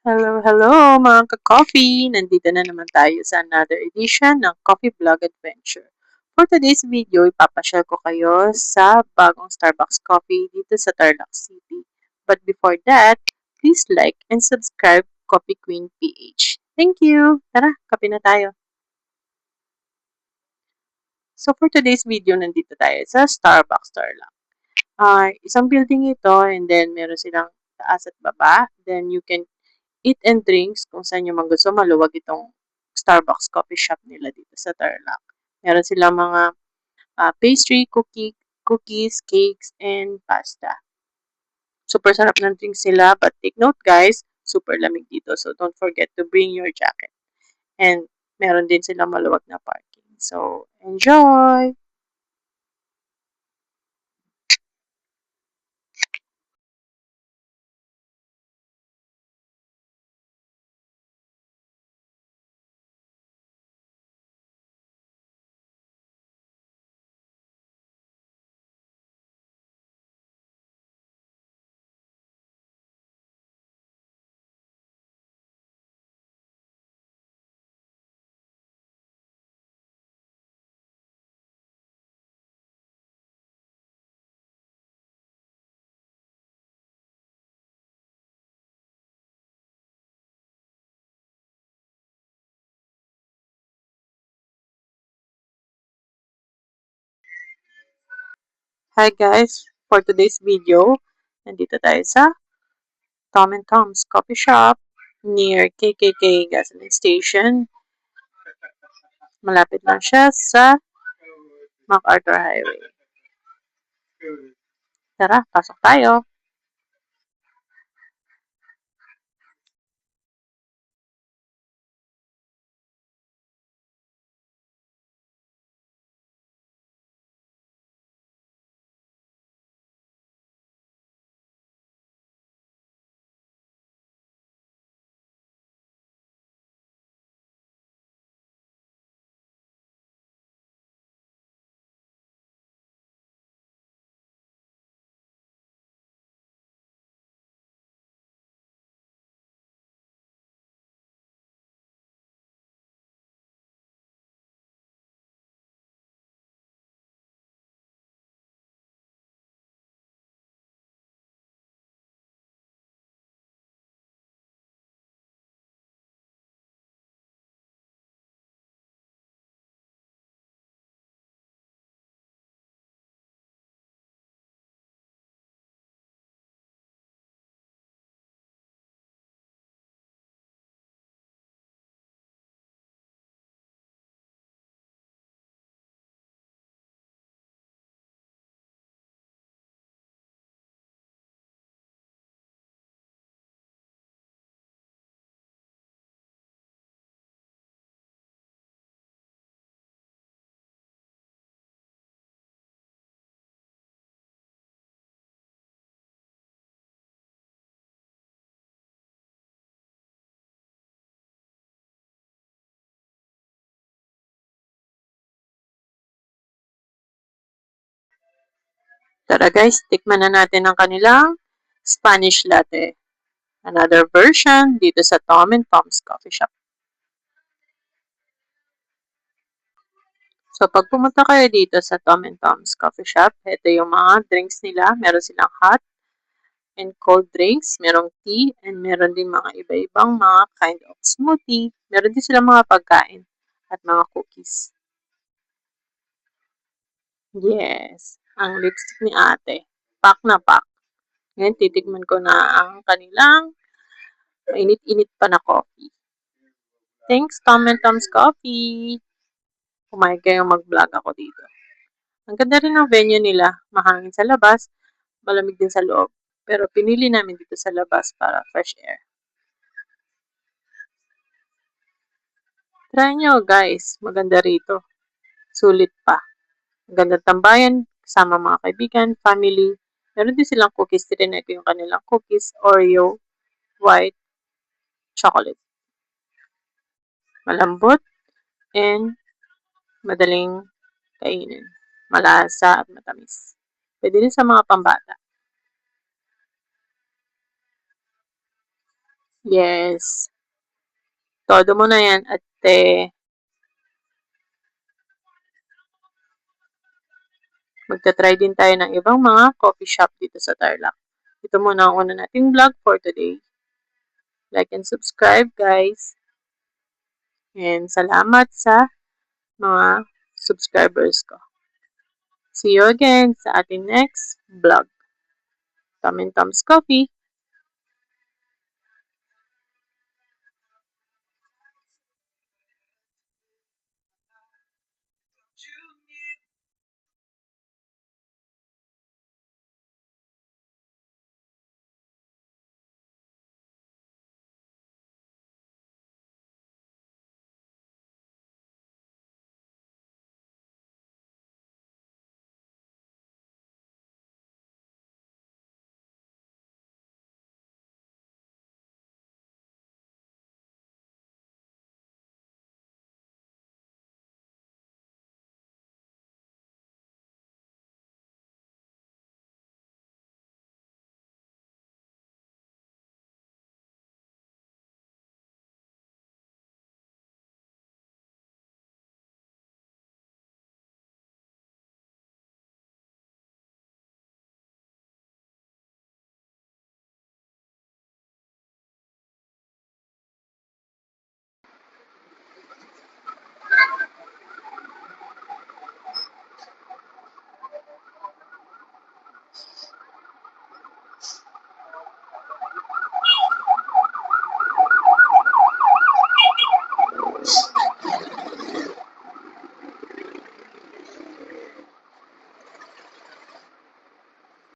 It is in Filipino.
Hello, hello mga ka-coffee! Nandito na naman tayo sa another edition ng Coffee Vlog Adventure. For today's video, ipapasyal ko kayo sa bagong Starbucks coffee dito sa Tarlac City. But before that, please like and subscribe Coffee Queen PH. Thank you! Tara, kape na tayo. So for today's video, nandito tayo sa Starbucks Tarlac. Isang building ito and then meron silang taas at baba. Then you can eat and drinks kung saan nyo man gusto. Maluwag itong Starbucks coffee shop nila dito sa Tarlac. Meron silang mga pastry, cookies, cakes, and pasta. Super sarap ng drinks sila. But take note guys, super lamig dito. So don't forget to bring your jacket. And meron din silang maluwag na parking. So enjoy! Hi guys! For today's video, nandito tayo sa Tom and Tom's Coffee Shop near KKK Gasoline Station. Malapit lang siya sa MacArthur Highway. Tara, pasok tayo! Tara guys, tikman na natin ang kanilang Spanish latte. Another version dito sa Tom and Tom's Coffee Shop. So pag pumunta kayo dito sa Tom and Tom's Coffee Shop, ito yung mga drinks nila. Meron silang hot and cold drinks, merong tea, and meron din mga iba-ibang mga kind of smoothie. Meron din silang mga pagkain at mga cookies. Yes, ang lipstick ni ate. Pack na pack. Ngayon, titikman ko na ang kanilang mainit-init pa na coffee. Thanks, Tom and Tom's Coffee! Kumain kayong mag-vlog ako dito. Ang ganda rin ng venue nila. Mahangin sa labas, malamig din sa loob. Pero pinili namin dito sa labas para fresh air. Try nyo guys, maganda rito. Sulit pa. Magandang tambayan, kasama mga kaibigan, family. Meron din silang cookies. Tinry ko yung kanilang cookies, Oreo, white, chocolate. Malambot, and madaling kainin. Malasa at matamis. Pwede rin sa mga pambata. Yes. Todo mo na yan, ate. Magta-try din tayo ng ibang mga coffee shop dito sa Tarlac. Ito muna ang una nating vlog for today. Like and subscribe, guys. And salamat sa mga subscribers ko. See you again sa ating next vlog. Tom and Tom's Coffee.